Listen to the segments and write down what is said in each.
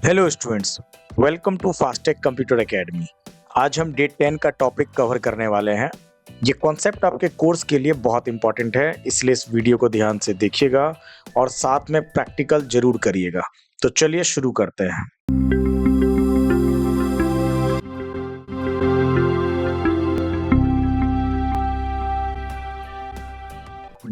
Hello students, welcome to Fastech computer academy. आज हम day 10 का टॉपिक कवर करने वाले हैं। ये कॉन्सेप्ट आपके कोर्स के लिए बहुत इंपॉर्टेंट है, इसलिए इस वीडियो को ध्यान से देखिएगा और साथ में प्रैक्टिकल जरूर करिएगा। तो चलिए शुरू करते हैं।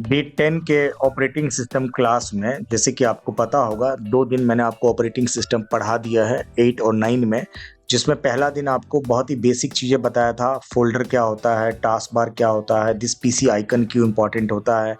डे 10 के ऑपरेटिंग सिस्टम क्लास में जैसे कि आपको पता होगा 2 दिन मैंने आपको ऑपरेटिंग सिस्टम पढ़ा दिया है 8 और 9 में, जिसमें पहला दिन आपको बहुत ही बेसिक चीज़ें बताया था। फोल्डर क्या होता है, टास्क बार क्या होता है, दिस पीसी आइकन क्यों इंपॉर्टेंट होता है।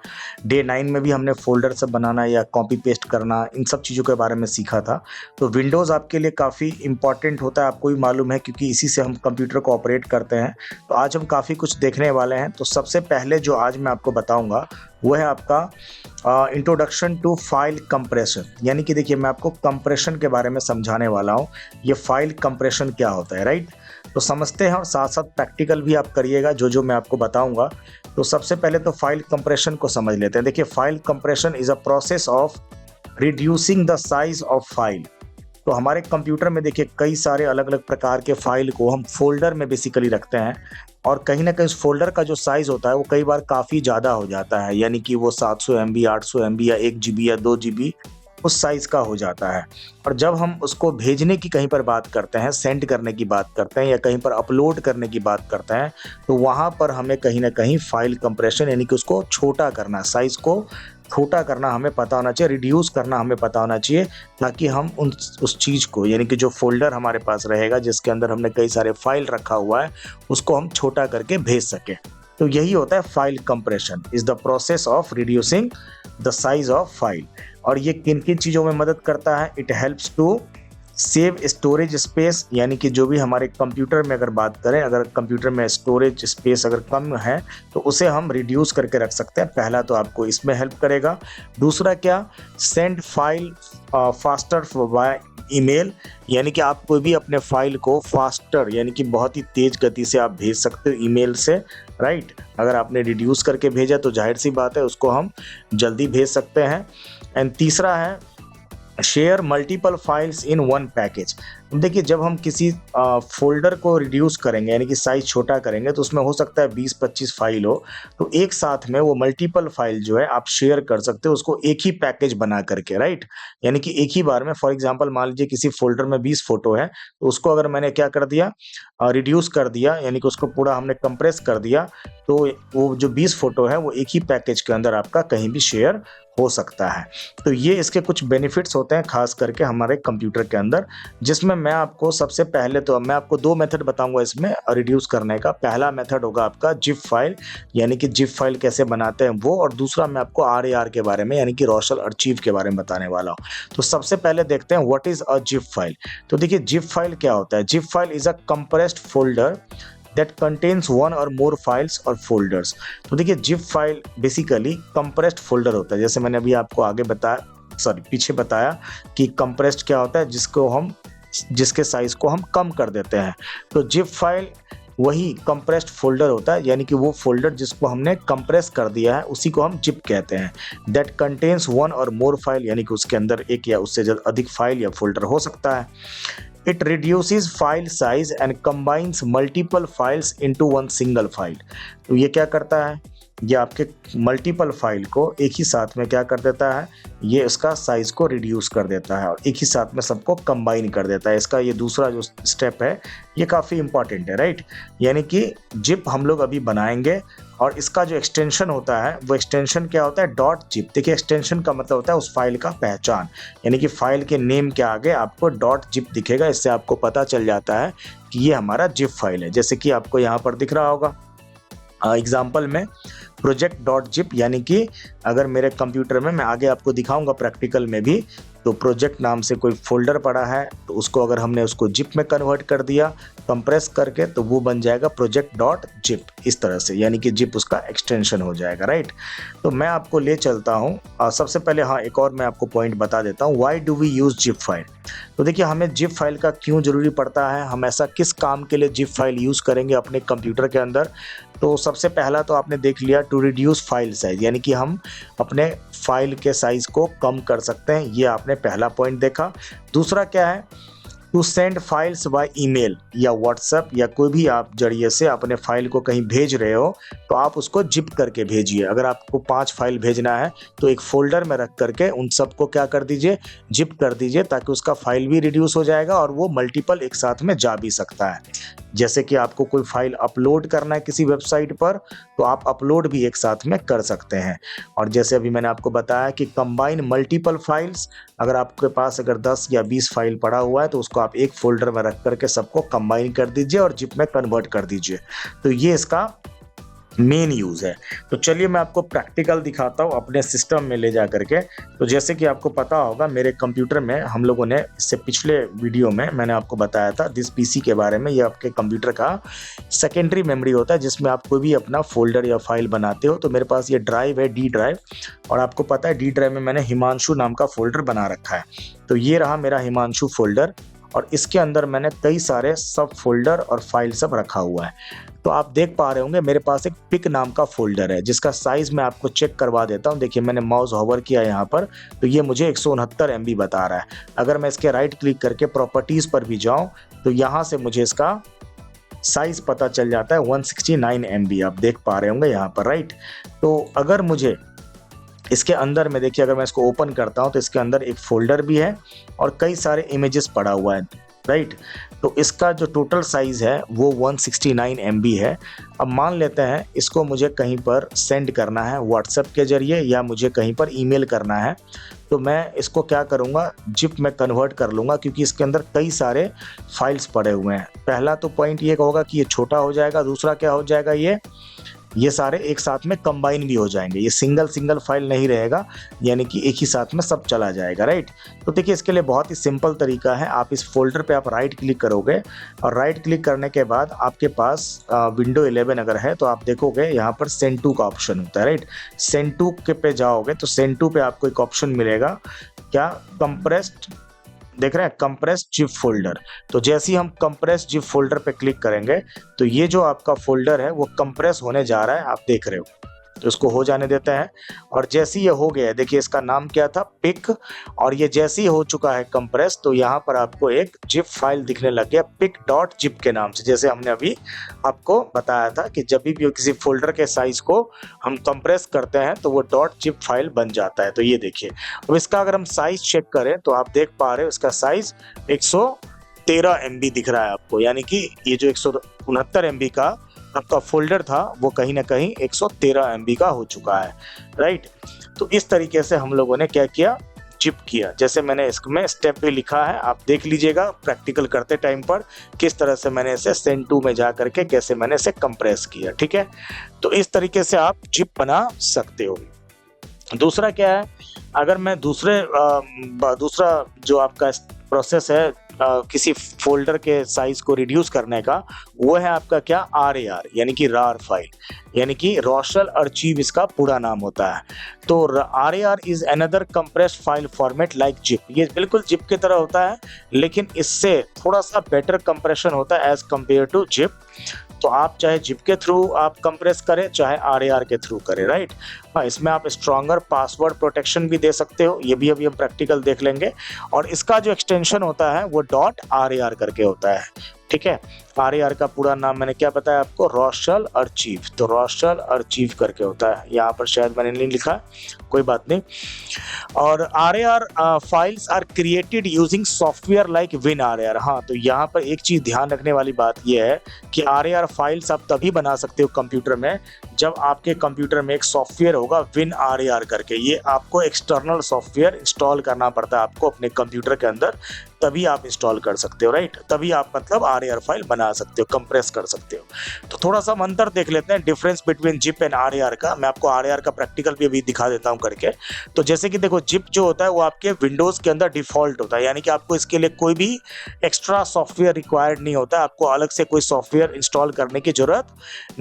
डे 9 में भी हमने फोल्डर से बनाना या कॉपी पेस्ट करना, इन सब चीज़ों के बारे में सीखा था। तो विंडोज़ आपके लिए काफ़ी इंपॉर्टेंट होता है, आपको भी मालूम है, क्योंकि इसी से हम कंप्यूटर को ऑपरेट करते हैं। तो आज हम काफ़ी कुछ देखने वाले हैं। तो सबसे पहले जो आज मैं आपको बताऊँगा वो है आपका इंट्रोडक्शन टू फाइल कंप्रेशन। यानी कि देखिए, मैं आपको कंप्रेशन के बारे में समझाने वाला हूँ। ये फाइल कंप्रेशन क्या होता है, राइट। तो समझते हैं और साथ साथ प्रैक्टिकल भी आप करिएगा जो मैं आपको बताऊंगा। तो सबसे पहले तो फाइल कंप्रेशन को समझ लेते हैं। देखिए, file compression is a process of reducing the size of file. तो हमारे कंप्यूटर में देखिए कई सारे अलग अलग प्रकार के फाइल को हम फोल्डर में बेसिकली रखते हैं, और कहीं ना कहीं उस फोल्डर का जो साइज़ होता है वो कई बार काफ़ी ज़्यादा हो जाता है। यानी कि वो 700 MB, 800 MB या 1 GB या 2 GB उस साइज़ का हो जाता है। और जब हम उसको भेजने की कहीं पर बात करते हैं, सेंड करने की बात करते हैं या कहीं पर अपलोड करने की बात करते हैं, तो वहाँ पर हमें कहीं ना कहीं फाइल कंप्रेशन यानी कि उसको छोटा करना, साइज़ को छोटा करना हमें पता होना चाहिए, रिड्यूस करना हमें पता होना चाहिए, ताकि हम उस चीज़ को, यानी कि जो फोल्डर हमारे पास रहेगा जिसके अंदर हमने कई सारे फाइल रखा हुआ है, उसको हम छोटा करके भेज सकें। तो यही होता है file compression, is the process of reducing the size of file. और ये किन किन चीज़ों में मदद करता है? It helps to save storage space, यानी कि जो भी हमारे कंप्यूटर में अगर बात करें, अगर कंप्यूटर में स्टोरेज स्पेस अगर कम है तो उसे हम रिड्यूस करके रख सकते हैं। पहला तो आपको इसमें हेल्प करेगा। दूसरा क्या? Send file faster by email, यानी कि आप कोई भी अपने फाइल को फास्टर यानी कि बहुत ही तेज गति से आप भेज सकते हो ईमेल से, राइट। अगर आपने रिड्यूस करके भेजा तो जाहिर सी बात है उसको हम जल्दी भेज सकते हैं। एंड तीसरा है share multiple files in one package. देखिए, जब हम किसी फोल्डर को रिड्यूस करेंगे यानी कि साइज छोटा करेंगे तो उसमें हो सकता है 20-25 फाइल हो, तो एक साथ में वो मल्टीपल फाइल जो है आप शेयर कर सकते हो उसको एक ही पैकेज बना करके, राइट। यानी कि एक ही बार में, फॉर एग्जांपल मान लीजिए किसी फोल्डर में 20 फोटो है, तो उसको अगर मैंने क्या कर दिया, रिड्यूस कर दिया, यानी कि उसको पूरा हमने कंप्रेस कर दिया, तो वो जो 20 फोटो है वो एक ही पैकेज के अंदर आपका कहीं भी शेयर हो सकता है। तो ये इसके कुछ बेनिफिट्स होते हैं खास करके हमारे कंप्यूटर के अंदर, जिसमें मैं आपको सबसे पहले तो मैं आपको 2 मेथड बताऊंगा इसमें रिड्यूस करने का। पहला मेथड होगा आपका जिप फाइल, यानी कि जिप फाइल कैसे बनाते हैं वो, और दूसरा मैं आपको RAR के बारे में यानी कि रॉशल आर्चिव के बारे में बताने वाला हूँ। तो सबसे पहले देखते हैं what is a zip file. तो देखिए, जिप फाइल क्या होता है? Zip file is a compressed folder that contains one or more files or folders। तो देखिए, zip file basically compressed folder होता है। जैसे मैंने अभी आपको पीछे बताया कि कंप्रेस्ड क्या होता है, जिसके साइज को हम कम कर देते हैं। तो जिप फाइल वही कंप्रेस्ड फोल्डर होता है, यानी कि वो फोल्डर जिसको हमने कंप्रेस कर दिया है उसी को हम जिप कहते हैं। दैट कंटेन्स वन और मोर फाइल, यानी कि उसके अंदर एक या उससे ज्यादा अधिक फाइल या फोल्डर हो सकता है। It reduces file size and combines multiple files into one single file। तो ये क्या करता है? ये आपके मल्टीपल फाइल को एक ही साथ में क्या कर देता है, ये इसका साइज को रिड्यूस कर देता है और एक ही साथ में सबको कंबाइन कर देता है। इसका ये दूसरा जो स्टेप है ये काफ़ी इंपॉर्टेंट है, राइट। यानी कि जिप हम लोग अभी बनाएंगे और इसका जो एक्सटेंशन होता है वो एक्सटेंशन क्या होता है? Dot zip. देखिए, एक्सटेंशन का मतलब होता है उस फाइल का पहचान, यानी कि फाइल के नेम के आगे आपको डॉट जिप दिखेगा। इससे आपको पता चल जाता है कि ये हमारा जिप फाइल है। जैसे कि आपको यहाँ पर दिख रहा होगा एग्जाम्पल में प्रोजेक्ट डॉट जिप, यानी कि अगर मेरे कंप्यूटर में, मैं आगे आपको दिखाऊंगा प्रैक्टिकल में भी, तो प्रोजेक्ट नाम से कोई फोल्डर पड़ा है तो उसको अगर हमने उसको जिप में कन्वर्ट कर दिया कंप्रेस करके, तो वो बन जाएगा प्रोजेक्ट डॉट जिप इस तरह से, यानी कि जिप उसका एक्सटेंशन हो जाएगा, राइट। तो मैं आपको ले चलता हूँ। सबसे पहले एक और मैं आपको पॉइंट बता देता हूँ, why do we use zip file. तो देखिए, हमें जिप फाइल का क्यों जरूरी पड़ता है, हम ऐसा किस काम के लिए जिप फाइल यूज़ करेंगे अपने कंप्यूटर के अंदर। तो सबसे पहला तो आपने देख लिया, टू रिड्यूस फाइल साइज, यानी कि हम अपने फाइल के साइज को कम कर सकते हैं, ये आपने पहला पॉइंट देखा। दूसरा क्या है? To send files by email या व्हाट्सएप या कोई भी आप जरिए से अपने फाइल को कहीं भेज रहे हो तो आप उसको जिप करके भेजिए। अगर आपको 5 फाइल भेजना है तो एक फोल्डर में रख करके उन सबको क्या कर दीजिए, जिप कर दीजिए, ताकि उसका फाइल भी रिड्यूस हो जाएगा और वो मल्टीपल एक साथ में जा भी सकता है। जैसे कि आपको कोई फाइल अपलोड करना है किसी वेबसाइट पर तो आप अपलोड भी एक साथ में कर सकते हैं। और जैसे अभी मैंने आपको बताया कि कंबाइन मल्टीपल फाइल्स, अगर आपके पास अगर 10 या 20 फाइल पड़ा हुआ है तो उसको आप एक फोल्डर में रख करके सबको कंबाइन कर दीजिए और जिप में कन्वर्ट कर दीजिए। तो ये इसका मेन यूज है। तो चलिए मैं आपको प्रैक्टिकल दिखाता हूँ अपने सिस्टम में ले जा करके। तो जैसे कि आपको पता होगा मेरे कंप्यूटर में हम लोगों ने इससे पिछले वीडियो में मैंने आपको बताया था दिस पीसी के बारे में। ये आपके कंप्यूटर का सेकेंडरी मेमोरी होता है जिसमें आप कोई भी अपना फोल्डर या फाइल बनाते हो। तो मेरे पास ये ड्राइव है, डी ड्राइव, और आपको पता है डी ड्राइव में मैंने हिमांशु नाम का फोल्डर बना रखा है। तो ये रहा मेरा हिमांशु फोल्डर और इसके अंदर मैंने कई सारे सब फोल्डर और फाइल सब रखा हुआ है। तो आप देख पा रहे होंगे मेरे पास एक पिक नाम का फोल्डर है जिसका साइज मैं आपको चेक करवा देता हूं। देखिए मैंने माउस होवर किया यहाँ पर तो ये मुझे 169 MB बता रहा है। अगर मैं इसके राइट क्लिक करके प्रॉपर्टीज पर भी जाऊं तो यहाँ से मुझे इसका साइज पता चल जाता है 169 MB। आप देख पा रहे होंगे यहाँ पर, राइट। तो अगर मुझे इसके अंदर में देखिए, अगर मैं इसको ओपन करता हूं तो इसके अंदर एक फोल्डर भी है और कई सारे इमेजेस पड़ा हुआ है, राइट। तो इसका जो टोटल साइज है वो 169 MB है। अब मान लेते हैं इसको मुझे कहीं पर सेंड करना है व्हाट्सएप के जरिए या मुझे कहीं पर ईमेल करना है, तो मैं इसको क्या करूँगा, जिप में कन्वर्ट कर लूँगा क्योंकि इसके अंदर कई सारे फाइल्स पड़े हुए हैं। पहला तो पॉइंट ये होगा कि ये छोटा हो जाएगा, दूसरा क्या हो जाएगा, ये सारे एक साथ में कंबाइन भी हो जाएंगे। ये सिंगल फाइल नहीं रहेगा, यानी कि एक ही साथ में सब चला जाएगा, राइट। तो देखिए इसके लिए बहुत ही सिंपल तरीका है। आप इस फोल्डर पे आप राइट क्लिक करोगे और राइट क्लिक करने के बाद आपके पास विंडो 11 अगर है तो आप देखोगे यहाँ पर सेंड टू का ऑप्शन होता है, राइट। सेंड टू के पे जाओगे तो सेंड टू पे आपको एक ऑप्शन मिलेगा, क्या, कंप्रेस्ड, देख रहे हैं, कंप्रेस जिप फोल्डर। तो जैसे ही हम कंप्रेस जिप फोल्डर पे क्लिक करेंगे तो ये जो आपका फोल्डर है वो कंप्रेस होने जा रहा है, आप देख रहे हो। तो इसको हो जाने देते हैं और जैसे ही ये हो गया है, देखिए इसका नाम क्या था, पिक, और ये जैसे ही हो चुका है कंप्रेस तो यहाँ पर आपको एक जिप फाइल दिखने लग गया pic.zip के नाम से। जैसे हमने अभी आपको बताया था कि जब भी किसी फोल्डर के साइज को हम कंप्रेस करते हैं तो वो .zip फाइल बन जाता है। तो ये देखिए, अब इसका अगर हम साइज चेक करें तो आप देख पा रहे हो इसका साइज 113 MB दिख रहा है आपको, यानी कि ये जो 169 MB का आपका फोल्डर था वो कहीं ना कहीं 113 MB का हो चुका है, राइट। तो इस तरीके से हम लोगों ने क्या किया, जिप किया। जैसे मैंने इसमें स्टेप भी लिखा है, आप देख लीजिएगा प्रैक्टिकल करते टाइम पर किस तरह से मैंने इसे सेंड टू में जा करके कैसे मैंने इसे कंप्रेस किया, ठीक है। तो इस तरीके से आप जिप बना सकते हो। दूसरा क्या है, अगर मैं दूसरा जो आपका प्रोसेस है किसी फोल्डर के साइज को रिड्यूस करने का, वो है आपका क्या, RAR, यानी कि रार फाइल, यानी कि रोशल आर्चीव इसका पूरा नाम होता है। तो RAR is another compressed file format like zip. ये बिल्कुल जिप की तरह होता है लेकिन इससे थोड़ा सा बेटर कंप्रेशन होता है एज कंपेयर टू जिप। तो आप चाहे जिप के थ्रू आप कंप्रेस करें चाहे RAR के थ्रू करें, राइट। हाँ, इसमें आप स्ट्रॉन्गर पासवर्ड प्रोटेक्शन भी दे सकते हो, ये भी अभी हम प्रैक्टिकल देख लेंगे। और इसका जो एक्सटेंशन होता है वो .RAR करके होता है, ठीक है। RAR का पूरा नाम मैंने क्या बताया आपको, रोशल आर्चीव। तो रोशल आर्चीव करके होता है, यहाँ पर शायद मैंने नहीं लिखा, कोई बात नहीं। और RAR files are created using software like WinRAR। हाँ, तो यहाँ पर एक चीज ध्यान रखने वाली बात यह है कि RAR फाइल्स आप तभी बना सकते हो कंप्यूटर में जब आपके कंप्यूटर में एक सॉफ्टवेयर होगा WinRAR करके। ये आपको एक्सटर्नल सॉफ्टवेयर इंस्टॉल करना पड़ता है आपको अपने कंप्यूटर के अंदर, तभी आप इंस्टॉल कर सकते हो, राइट। तभी आप मतलब RAR फाइल बना सकते हो, कंप्रेस कर सकते हो। तो थोड़ा सा हम अंतर देख लेते हैं, difference between zip and RAR का। मैं आपको RAR का प्रैक्टिकल भी अभी दिखा देता हूं करके। तो जैसे कि देखो, जिप जो होता है वो आपके विंडोज के अंदर डिफॉल्ट होता है, यानी कि आपको इसके लिए कोई भी एक्स्ट्रा सॉफ्टवेयर रिक्वायर्ड नहीं होता है, आपको अलग से कोई सॉफ्टवेयर इंस्टॉल करने की जरूरत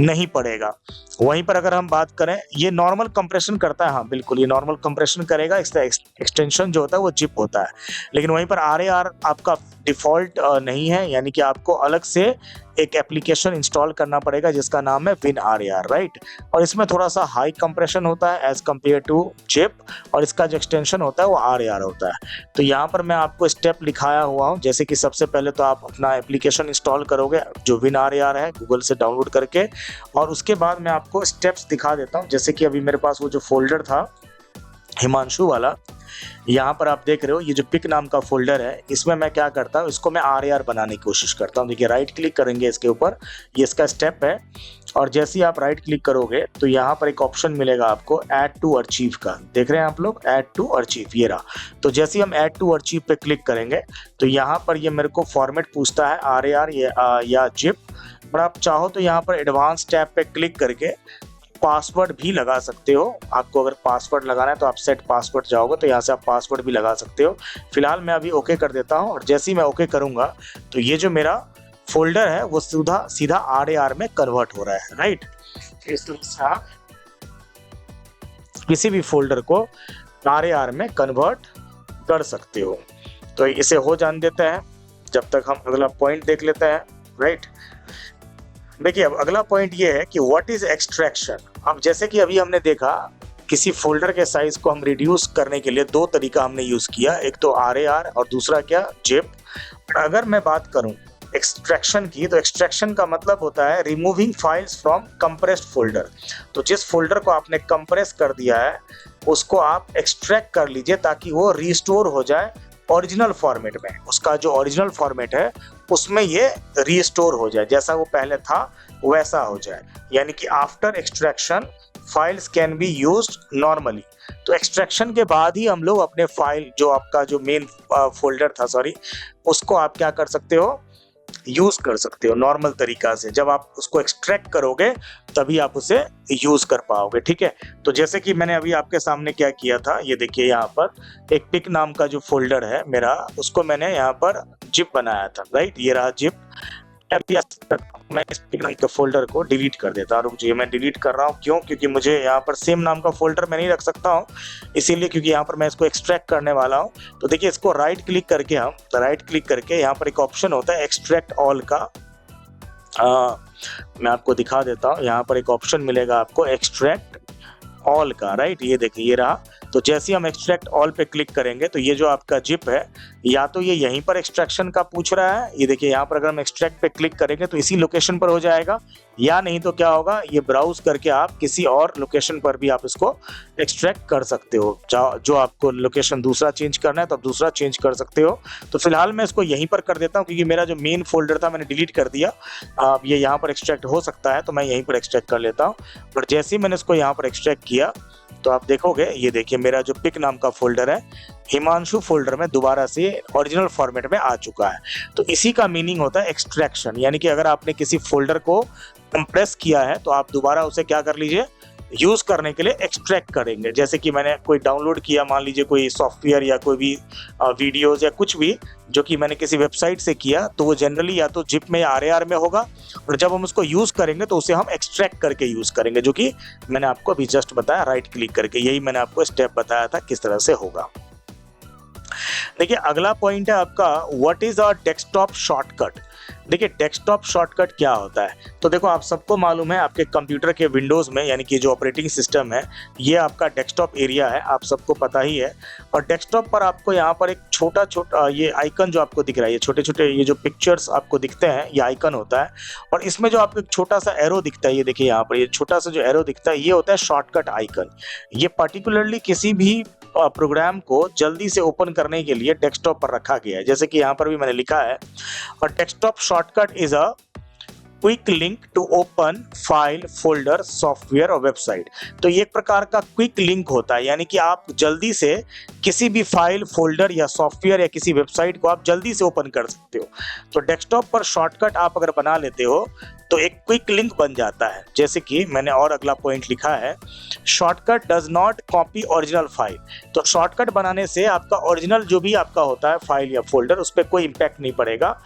नहीं पड़ेगा। वहीं पर अगर हम बात करें, ये नॉर्मल कंप्रेशन करता है, हाँ बिल्कुल ये नॉर्मल कंप्रेशन करेगा, इसका एक्सटेंशन जो होता है वो जिप होता है। लेकिन वहीं पर RAR आपका डिफ़ॉल्ट नहीं है, यानी कि आपको अलग से एक एप्लीकेशन इंस्टॉल करना पड़ेगा जिसका नाम है WinRAR, राइट? और इसमें थोड़ा-सा हाई कंप्रेशन होता है एज़ कम्पेयर टू ज़िप, और इसका जो एक्सटेंशन होता है वो RAR होता है। तो यहाँ पर मैं आपको स्टेप लिखाया हुआ हूँ, जैसे कि सबसे पहले तो आप अपना एप्लीकेशन इंस्टॉल करोगे जो WinRAR है गूगल से डाउनलोड करके, और उसके बाद मैं आपको स्टेप्स दिखा देता हूँ। जैसे कि अभी मेरे पास वो जो फ़ोल्डर था हिमांशु वाला, यहाँ पर आप देख रहे हो ये जो पिक नाम का फ़ोल्डर है, इसमें मैं क्या करता हूँ, इसको मैं RAR बनाने की कोशिश करता हूँ। देखिए राइट क्लिक करेंगे इसके ऊपर, ये इसका स्टेप है, और जैसे ही आप राइट क्लिक करोगे तो यहाँ पर एक ऑप्शन मिलेगा आपको ऐड टू आर्चिव का। देख रहे हैं आप लोग, ऐड टू आर्चिव, ये रहा। तो जैसे ही हम ऐड टू आर्चिव पे क्लिक करेंगे तो यहाँ पर ये मेरे को फॉर्मेट पूछता है RAR या ज़िप, और आप चाहो तो यहाँ पर एडवांस टैब पे क्लिक करके पासवर्ड भी लगा सकते हो। आपको अगर पासवर्ड लगाना है तो आप सेट पासवर्ड जाओगे तो यहाँ से आप पासवर्ड भी लगा सकते हो। फिलहाल मैं अभी ओके कर देता हूँ, और जैसे ही मैं ओके करूँगा तो ये जो मेरा फोल्डर है वो सीधा RAR में कन्वर्ट हो रहा है, राइट? इसलिए आप किसी भी फोल्डर को RAR में कन्वर्ट कर सकते हो। तो इसे हो जान देते हैं जब तक हम अगला पॉइंट देख लेते हैं, राइट? देखिए अब अगला पॉइंट ये है कि व्हाट इज एक्सट्रैक्शन। अब जैसे कि अभी हमने देखा किसी फोल्डर के साइज को हम रिड्यूस करने के लिए दो तरीका हमने यूज किया, एक तो RAR और दूसरा क्या, ज़िप। अगर मैं बात करूं एक्सट्रैक्शन की, तो एक्सट्रैक्शन का मतलब होता है removing files from compressed folder. तो जिस फोल्डर को आपने कंप्रेस कर दिया है उसको आप एक्सट्रैक्ट कर लीजिए ताकि वो रिस्टोर हो जाए ओरिजिनल फॉर्मेट में। उसका जो ओरिजिनल फॉर्मेट है उसमें ये रिस्टोर हो जाए, जैसा वो पहले था वैसा हो जाए। यानी कि after extraction files can be used normally. तो एक्सट्रैक्शन के बाद ही हम लोग अपने फाइल जो आपका जो मेन फोल्डर था उसको आप क्या कर सकते हो, यूज कर सकते हो नॉर्मल तरीका से। जब आप उसको एक्सट्रैक्ट करोगे तभी आप उसे यूज कर पाओगे, ठीक है? तो जैसे कि मैंने अभी आपके सामने क्या किया था, ये देखिए यहाँ पर एक पिक नाम का जो फोल्डर है मेरा, उसको मैंने यहाँ पर ज़िप बनाया था, राइट? ये रहा ज़िप। मैं इस पिक नाम के फोल्डर को डिलीट कर देता हूँ। रुक जाइए, मैं डिलीट कर रहा हूँ, क्यों? क्योंकि मुझे यहाँ पर सेम नाम का फोल्डर मैं नहीं रख सकता हूँ, इसीलिए क्योंकि यहाँ पर मैं इसको एक्सट्रैक्ट करने वाला हूँ। तो देखिए इसको राइट क्लिक करके यहाँ पर एक ऑप्शन होता है एक्सट्रैक्ट ऑल का। मैं आपको दिखा देता हूँ, यहाँ पर एक ऑप्शन मिलेगा आपको एक्सट्रैक्ट ऑल का, राइट? ये देखिए ये रहा। तो जैसे ही हम एक्सट्रैक्ट ऑल पे क्लिक करेंगे तो ये जो आपका ज़िप है, या तो ये यहीं पर एक्सट्रैक्शन का पूछ रहा है, ये देखिए यहाँ पर अगर हम एक्सट्रैक्ट पे क्लिक करेंगे तो इसी लोकेशन पर हो जाएगा, या नहीं तो क्या होगा, ये ब्राउज करके आप किसी और लोकेशन पर भी आप इसको एक्सट्रैक्ट कर सकते हो। जो आपको लोकेशन दूसरा चेंज करना है तो आप दूसरा चेंज कर सकते हो। तो फिलहाल मैं इसको यहीं पर कर देता हूँ क्योंकि मेरा जो मेन फोल्डर था मैंने डिलीट कर दिया। ये यहाँ पर एक्सट्रैक्ट हो सकता है तो मैं यहीं पर एक्सट्रैक्ट कर लेता हूँ। और जैसे ही मैंने इसको यहाँ पर एक्सट्रैक्ट किया तो आप देखोगे, ये देखिए मेरा जो पिक नाम का फोल्डर है हिमांशु फोल्डर में दोबारा से ओरिजिनल फॉर्मेट में आ चुका है। तो इसी का मीनिंग होता है एक्सट्रैक्शन, यानी कि अगर आपने किसी फोल्डर को कंप्रेस किया है तो आप दोबारा उसे क्या कर लीजिए, यूज करने के लिए एक्सट्रैक्ट करेंगे। जैसे कि मैंने कोई डाउनलोड किया, मान लीजिए कोई सॉफ्टवेयर या कोई भी वीडियोज या कुछ भी जो कि मैंने किसी वेबसाइट से किया, तो वो जनरली या तो ज़िप में या RAR में होगा, और जब हम उसको यूज करेंगे तो उसे हम एक्सट्रैक्ट करके यूज करेंगे, जो कि मैंने आपको अभी जस्ट बताया राइट क्लिक करके। यही मैंने आपको स्टेप बताया था किस तरह से होगा। देखिए अगला पॉइंट है आपका what is a desktop shortcut. देखिए डेस्कटॉप शॉर्टकट क्या होता है, तो देखो आप सबको मालूम है आपके कंप्यूटर के विंडोज में, यानी कि जो ऑपरेटिंग सिस्टम है ये आपका डेस्कटॉप एरिया है, आप सबको पता ही है। और डेस्कटॉप पर आपको यहाँ पर एक छोटा ये आइकन जो आपको दिख रहा है, ये छोटे छोटे ये जो पिक्चर्स आपको दिखते हैं ये आइकन होता है। और इसमें जो आपको एक छोटा सा एरो दिखता है, ये देखिए यहाँ पर ये छोटा सा जो एरो दिखता है ये होता है शॉर्टकट आइकन। ये पर्टिकुलरली किसी भी प्रोग्राम को जल्दी से ओपन करने के लिए डेस्कटॉप पर रखा गया है। जैसे कि यहाँ पर भी मैंने लिखा है, और desktop shortcut is a quick link to open file, folder, software और वेबसाइट। तो ये एक प्रकार का क्विक लिंक होता है, यानी कि आप जल्दी से किसी भी फाइल, फोल्डर या सॉफ्टवेयर या किसी वेबसाइट को आप जल्दी से ओपन कर सकते हो। तो डेस्कटॉप पर शॉर्टकट आप अगर बना लेते हो तो एक क्विक लिंक बन जाता है। जैसे कि मैंने और अगला पॉइंट लिखा है, shortcut does not copy original file. तो शॉर्टकट बनाने से आपका ओरिजिनल जो भी आपका होता है फाइल या फोल्डर, उस पर कोई इंपैक्ट नहीं पड़ेगा।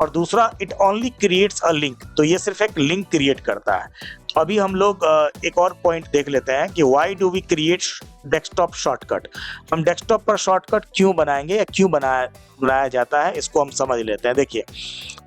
और दूसरा, it only creates a link. तो ये सिर्फ एक लिंक क्रिएट करता है। तो अभी हम लोग एक और पॉइंट देख लेते हैं कि why do we create desktop shortcut. हम डेस्कटॉप पर शॉर्टकट क्यों बनाएंगे या क्यों बनाया जाता है, इसको हम समझ लेते हैं। देखिए,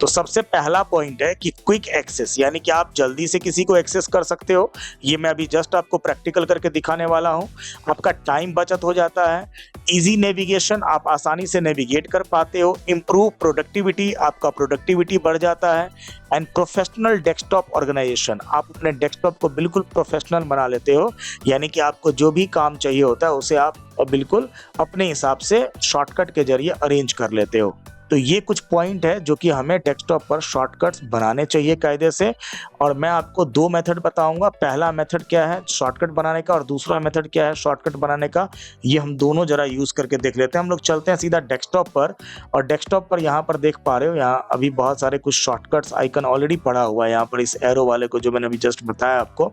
तो सबसे पहला पॉइंट है कि क्विक एक्सेस, यानी कि आप जल्दी से किसी को एक्सेस कर सकते हो। ये मैं अभी जस्ट आपको प्रैक्टिकल करके दिखाने वाला हूँ। आपका टाइम बचत हो जाता है, इजी नेविगेशन, आप आसानी से नेविगेट कर पाते हो, इम्प्रूव प्रोडक्टिविटी, आपका प्रोडक्टिविटी बढ़ जाता है, एंड प्रोफेशनल डेस्कटॉप ऑर्गेनाइजेशन, आप अपने डेस्कटॉप को बिल्कुल प्रोफेशनल बना लेते हो, यानी कि आपको जो भी काम चाहिए होता है उसे आप बिल्कुल अपने हिसाब से शॉर्टकट के जरिए अरेंज कर लेते हो। तो ये कुछ पॉइंट है जो कि हमें डेस्कटॉप पर शॉर्टकट्स बनाने चाहिए कायदे से, और मैं आपको दो मेथड बताऊंगा। पहला मेथड क्या है शॉर्टकट बनाने का, और दूसरा मेथड क्या है शॉर्टकट बनाने का, ये हम दोनों जरा यूज करके देख लेते हैं। हम लोग चलते हैं सीधा डेस्कटॉप पर, और डेस्कटॉप पर यहाँ पर देख पा रहे हो, यहाँ अभी बहुत सारे कुछ शॉर्टकट्स आइकन ऑलरेडी पड़ा हुआ है यहाँ पर, इस एरो वाले को जो मैंने अभी जस्ट बताया आपको।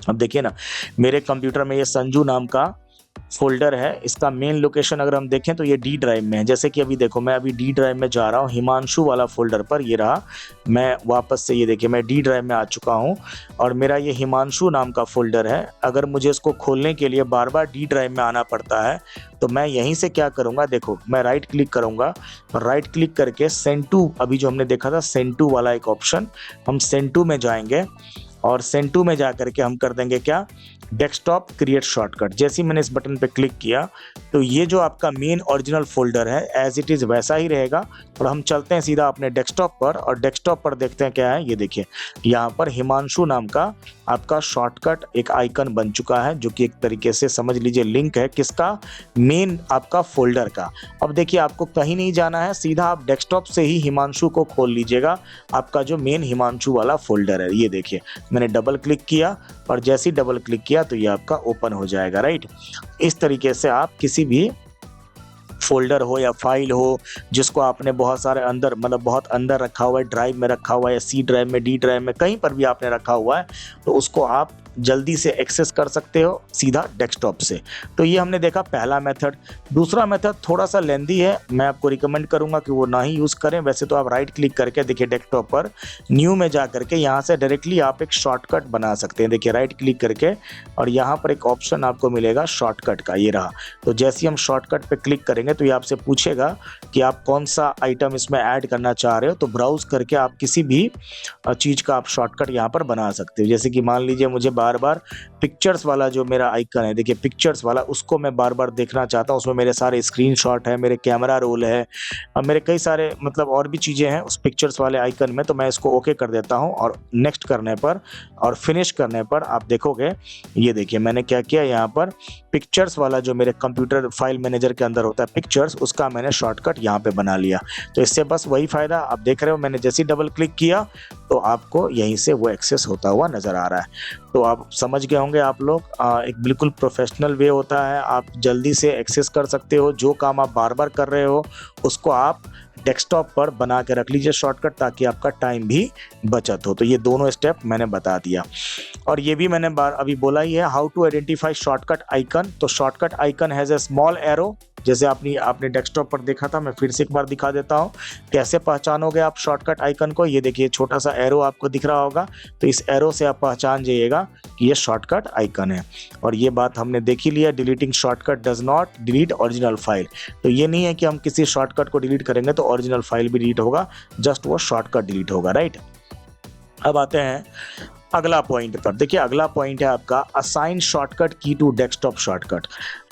अब देखिए ना, मेरे कंप्यूटर में ये संजू नाम का फोल्डर है, इसका मेन लोकेशन अगर हम देखें तो ये डी ड्राइव में है। जैसे कि अभी देखो, मैं अभी डी ड्राइव में जा रहा हूँ, हिमांशु वाला फोल्डर पर, ये रहा। मैं वापस से, ये देखिए, मैं डी ड्राइव में आ चुका हूँ, और मेरा ये हिमांशु नाम का फोल्डर है। अगर मुझे इसको खोलने के लिए बार बार डी ड्राइव में आना पड़ता है, तो मैं यहीं से क्या करूँगा, देखो मैं राइट क्लिक करूँगा, राइट क्लिक करके सेंड टू, अभी जो हमने देखा था सेंड टू वाला एक ऑप्शन, हम सेंड टू में जाएंगे, और सेंड टू में जा करके हम कर देंगे क्या, डेस्कटॉप क्रिएट शॉर्टकट। जैसे ही मैंने इस बटन पे क्लिक किया, तो ये जो आपका मेन ओरिजिनल फोल्डर है एज इट इज़ वैसा ही रहेगा, और हम चलते हैं सीधा अपने डेस्कटॉप पर, और डेस्कटॉप पर देखते हैं क्या है। ये देखिए, यहाँ पर हिमांशु नाम का आपका शॉर्टकट एक आइकन बन चुका है, जो कि एक तरीके से समझ लीजिए लिंक है किसका, मेन आपका फोल्डर का। अब देखिए, आपको कहीं नहीं जाना है, सीधा आप डेस्कटॉप से ही हिमांशु को खोल लीजिएगा, आपका जो मेन हिमांशु वाला फोल्डर है। ये देखिए, मैंने डबल क्लिक किया, और जैसे ही डबल क्लिक किया तो ये आपका ओपन हो जाएगा, राइट। इस तरीके से आप किसी भी फोल्डर हो या फाइल हो जिसको आपने बहुत सारे अंदर, मतलब बहुत अंदर रखा हुआ है, ड्राइव में रखा हुआ है, सी ड्राइव में, डी ड्राइव में, कहीं पर भी आपने रखा हुआ है, तो उसको आप जल्दी से एक्सेस कर सकते हो सीधा डेस्कटॉप से। तो ये हमने देखा पहला मेथड। दूसरा मेथड थोड़ा सा लेंदी है, मैं आपको रिकमेंड करूंगा कि वो ना ही यूज़ करें। वैसे तो आप राइट क्लिक करके देखिए डेस्कटॉप पर, न्यू में जा करके यहाँ से डायरेक्टली आप एक शॉर्टकट बना सकते हैं। देखिए राइट क्लिक करके, और यहाँ पर एक ऑप्शन आपको मिलेगा शॉर्टकट का, ये रहा। तो जैसे ही हम शॉर्टकट पे क्लिक करेंगे तो ये आपसे पूछेगा कि आप कौन सा आइटम इसमें ऐड करना चाह रहे हो, तो ब्राउज करके आप किसी भी चीज़ का आप शॉर्टकट यहाँ पर बना सकते हो। जैसे कि मान लीजिए मुझे बार बार पिक्चर्स वाला जो मेरा आइकन है, देखिए पिक्चर्स वाला, उसको मैं बार बार देखना चाहता हूँ, उसमें मेरे सारे स्क्रीनशॉट है, मेरे कैमरा रोल है, और मेरे कई सारे मतलब और भी चीज़ें हैं उस पिक्चर्स वाले आइकन में। तो मैं इसको ओके कर देता हूँ, और नेक्स्ट करने पर और फिनिश करने पर आप देखोगे, ये देखिए मैंने क्या किया, यहाँ पर पिक्चर्स वाला जो मेरे कंप्यूटर फाइल मैनेजर के अंदर होता है पिक्चर्स, उसका मैंने शॉर्टकट यहाँ पे बना लिया। तो इससे बस वही फ़ायदा, आप देख रहे हो, मैंने जैसे ही डबल क्लिक किया तो आपको यहीं से वो एक्सेस होता हुआ नज़र आ रहा है। तो आप समझ गए होंगे आप लोग, एक बिल्कुल प्रोफेशनल वे होता है, आप जल्दी से एक्सेस कर सकते हो। जो काम आप बार बार कर रहे हो उसको आप डेस्कटॉप पर बना के रख लीजिए शॉर्टकट, ताकि आपका टाइम भी बचत हो। तो ये दोनों स्टेप मैंने बता दिया, और ये भी मैंने अभी बोला ही है, how to identify shortcut icon. तो shortcut icon has a small arrow, जैसे आपने डेस्कटॉप पर देखा था, मैं फिर से एक बार दिखा देता हूँ। कैसे पहचानोगे आप शॉर्टकट आइकन को, ये देखिए छोटा सा एरो आपको दिख रहा होगा, तो इस एरो से आप पहचान जाइएगा कि ये शॉर्टकट आइकन है। और ये बात हमने देख ही लिया, deleting shortcut does not delete original file. तो ये नहीं है कि हम किसी शॉर्टकट को डिलीट करेंगे तो ओरिजिनल फाइल भी डिलीट होगा, जस्ट वो शॉर्टकट डिलीट होगा, राइट। अब आते हैं अगला पॉइंट पर। देखिए अगला पॉइंट है आपका असाइन शॉर्टकट की टू डेस्कटॉप शॉर्टकट।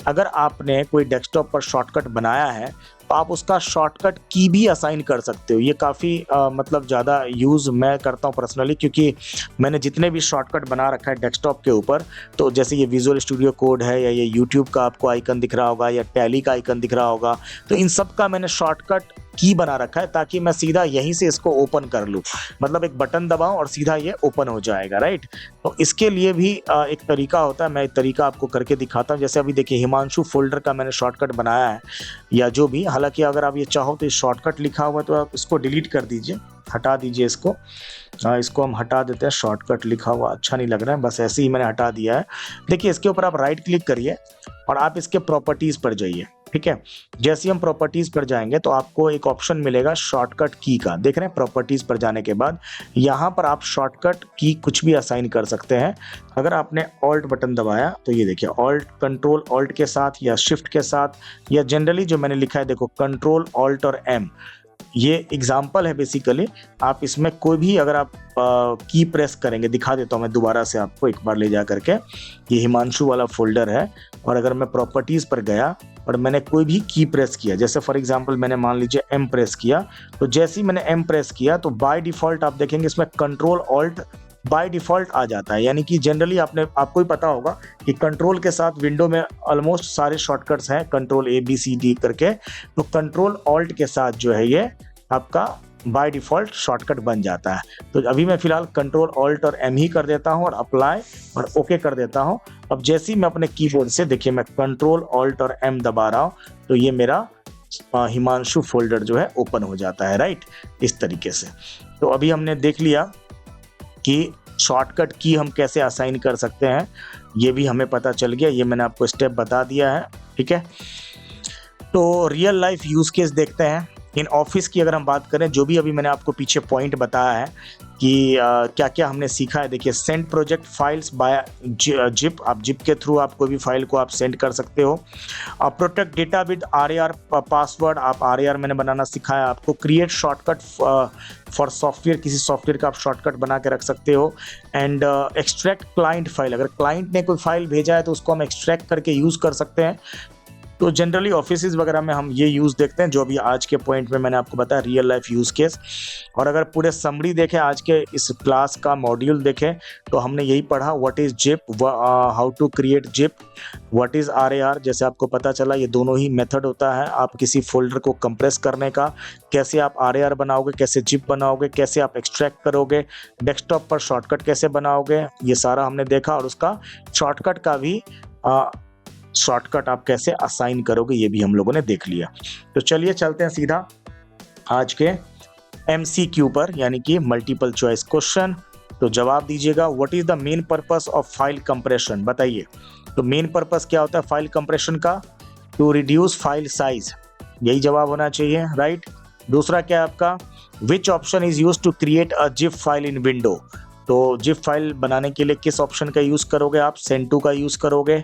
अगर आपने कोई डेस्कटॉप पर शॉर्टकट बनाया है तो आप उसका शॉर्टकट की भी असाइन कर सकते हो। ये काफ़ी मतलब ज़्यादा यूज़ मैं करता हूँ पर्सनली, क्योंकि मैंने जितने भी शॉर्टकट बना रखा है डेस्कटॉप के ऊपर, तो जैसे ये विजुअल स्टूडियो कोड है, या ये यूट्यूब का आपको आइकन दिख रहा होगा, या टैली का आइकन दिख रहा होगा, तो इन सब का मैंने शॉर्टकट की बना रखा है, ताकि मैं सीधा यहीं से इसको ओपन कर लूँ। मतलब एक बटन दबाऊं और सीधा ये ओपन हो जाएगा, राइट। तो इसके लिए भी एक तरीका होता है, मैं एक तरीका आपको करके दिखाता हूँ। जैसे अभी देखिए हिमांशु फोल्डर का मैंने शॉर्टकट बनाया है, या जो भी, हालांकि अगर आप ये चाहो तो शॉर्टकट लिखा हुआ है तो आप इसको डिलीट कर दीजिए, हटा दीजिए इसको। इसको हम हटा देते हैं, शॉर्टकट लिखा हुआ अच्छा नहीं लग रहा है, बस ऐसे ही मैंने हटा दिया है। देखिए इसके ऊपर आप राइट क्लिक करिए और आप इसके प्रॉपर्टीज़ पर जाइए। ठीक है। जैसे ही हम प्रॉपर्टीज पर जाएंगे तो आपको एक ऑप्शन मिलेगा शॉर्टकट की का, देख रहे हैं। प्रॉपर्टीज पर जाने के बाद यहाँ पर आप शॉर्टकट की कुछ भी असाइन कर सकते हैं। अगर आपने ऑल्ट बटन दबाया तो ये देखिए ऑल्ट कंट्रोल ऑल्ट के साथ या शिफ्ट के साथ, या जनरली जो मैंने लिखा है देखो कंट्रोल ऑल्ट और एम, ये एग्जाम्पल है बेसिकली। आप इसमें कोई भी अगर आप की प्रेस करेंगे, दिखा देता हूँ मैं दोबारा से आपको एक बार ले जा करके, ये हिमांशु वाला फोल्डर है। और अगर मैं प्रॉपर्टीज पर गया और मैंने कोई भी की प्रेस किया, जैसे फॉर एग्जांपल मैंने मान लीजिए एम प्रेस किया, तो जैसे ही मैंने एम प्रेस किया तो बाय डिफॉल्ट आप देखेंगे इसमें कंट्रोल ऑल्ट बाय डिफॉल्ट आ जाता है। यानी कि जनरली आपको ही पता होगा कि कंट्रोल के साथ विंडो में ऑलमोस्ट सारे शॉर्टकट्स हैं, control A B C D करके, तो कंट्रोल ऑल्ट के साथ जो है ये आपका बाय डिफॉल्ट शॉर्टकट बन जाता है। तो अभी मैं फिलहाल कंट्रोल ऑल्ट और एम ही कर देता हूं और अप्लाई और ओके कर देता हूं। अब जैसे ही मैं अपने कीबोर्ड से देखिए मैं कंट्रोल ऑल्ट और एम दबा रहा हूं तो ये मेरा हिमांशु फोल्डर जो है ओपन हो जाता है, राइट, इस तरीके से। तो अभी हमने देख लिया कि शॉर्टकट की हम कैसे असाइन कर सकते हैं, ये भी हमें पता चल गया, ये मैंने आपको स्टेप बता दिया है, ठीक है। तो रियल लाइफ यूज केस देखते हैं। इन ऑफिस की अगर हम बात करें, जो भी अभी मैंने आपको पीछे पॉइंट बताया है कि क्या क्या हमने सीखा है, देखिए send project files bye zip, आप जिप के थ्रू आप कोई भी फाइल को आप सेंड कर सकते हो। Protect data with RAR password, आप RAR मैंने बनाना सिखाया आपको। क्रिएट शॉर्टकट फॉर सॉफ्टवेयर, किसी सॉफ्टवेयर का आप शॉर्टकट बना के रख सकते हो। एंड एक्सट्रैक्ट क्लाइंट फाइल, अगर क्लाइंट ने कोई फाइल भेजा है तो उसको हम एक्सट्रैक्ट करके यूज़ कर सकते हैं। तो जनरली ऑफिसेज वगैरह में हम ये यूज़ देखते हैं, जो अभी आज के पॉइंट में मैंने आपको बताया रियल लाइफ यूज़ केस। और अगर पूरे समरी देखें आज के इस क्लास का मॉड्यूल देखें तो हमने यही पढ़ा, what is zip, how to create zip, what is RAR। जैसे आपको पता चला ये दोनों ही मेथड होता है आप किसी फोल्डर को कंप्रेस करने का, कैसे आप RAR बनाओगे, कैसे जिप बनाओगे, कैसे आप एक्सट्रैक्ट करोगे, डेस्कटॉप पर शॉर्टकट कैसे बनाओगे, ये सारा हमने देखा। और उसका शॉर्टकट का भी शॉर्टकट आप कैसे असाइन करोगे ये भी हम लोगों ने देख लिया। तो चलिए चलते हैं सीधा आज के MCQ पर, यानी कि मल्टीपल चॉइस क्वेश्चन। तो जवाब दीजिएगा, what is the main purpose of file compression, बताइए। तो मेन पर्पस क्या होता है फाइल कंप्रेशन का? टू रिड्यूस फाइल साइज, यही जवाब होना चाहिए, राइट। दूसरा क्या है आपका, which option is use to create a zip file in window, तो जिप फाइल बनाने के लिए किस ऑप्शन का यूज करोगे आप? सेंड का यूज करोगे।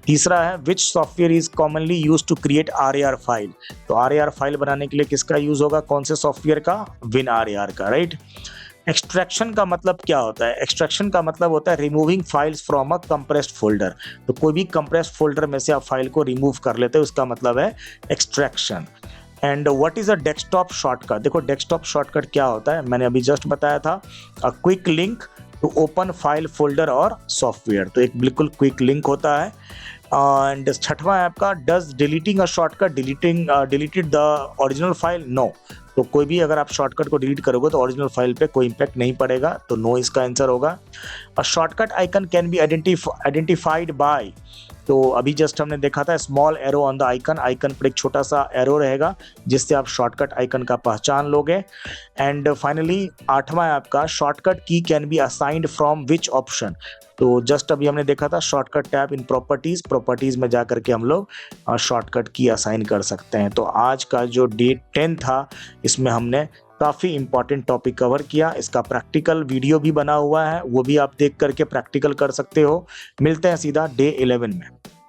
तीसरा है which software is commonly use to create RAR file, तो RAR फाइल बनाने के लिए किसका यूज होगा, कौन से सॉफ्टवेयर का? WinRAR का, राइट। एक्सट्रैक्शन का मतलब क्या होता है? एक्सट्रैक्शन का मतलब होता है removing files from a compressed folder, तो कोई भी कंप्रेस्ड फोल्डर में से आप फाइल को रिमूव कर लेते हैं, उसका मतलब है extraction. And what is a desktop shortcut, देखो डेस्कटॉप शॉर्टकट क्या होता है मैंने अभी जस्ट बताया था, a quick link to open file folder और सॉफ्टवेयर, तो एक बिल्कुल क्विक लिंक होता है। एंड छठवां है आपका, does deleting a shortcut deleted the original file, no, तो कोई भी अगर आप शॉर्टकट को डिलीट करोगे तो ओरिजिनल फाइल पे कोई इंपैक्ट नहीं पड़ेगा, तो नो इसका आंसर होगा। A shortcut icon can be identified by, तो अभी जस्ट हमने देखा था small arrow on the icon, icon पर एक छोटा सा एरो रहेगा जिससे आप शॉर्टकट आइकन का पहचान लोगे। एंड फाइनली आठवां है आपका, शॉर्टकट की can be assigned from which option, तो जस्ट अभी हमने देखा था शॉर्टकट टैब इन प्रॉपर्टीज में जा करके हम लोग शॉर्टकट की असाइन कर सकते हैं। तो आज का जो डे 10 था इसमें हमने काफ़ी इंपॉर्टेंट टॉपिक कवर किया, इसका प्रैक्टिकल वीडियो भी बना हुआ है, वो भी आप देख करके प्रैक्टिकल कर सकते हो। मिलते हैं सीधा डे 11 में।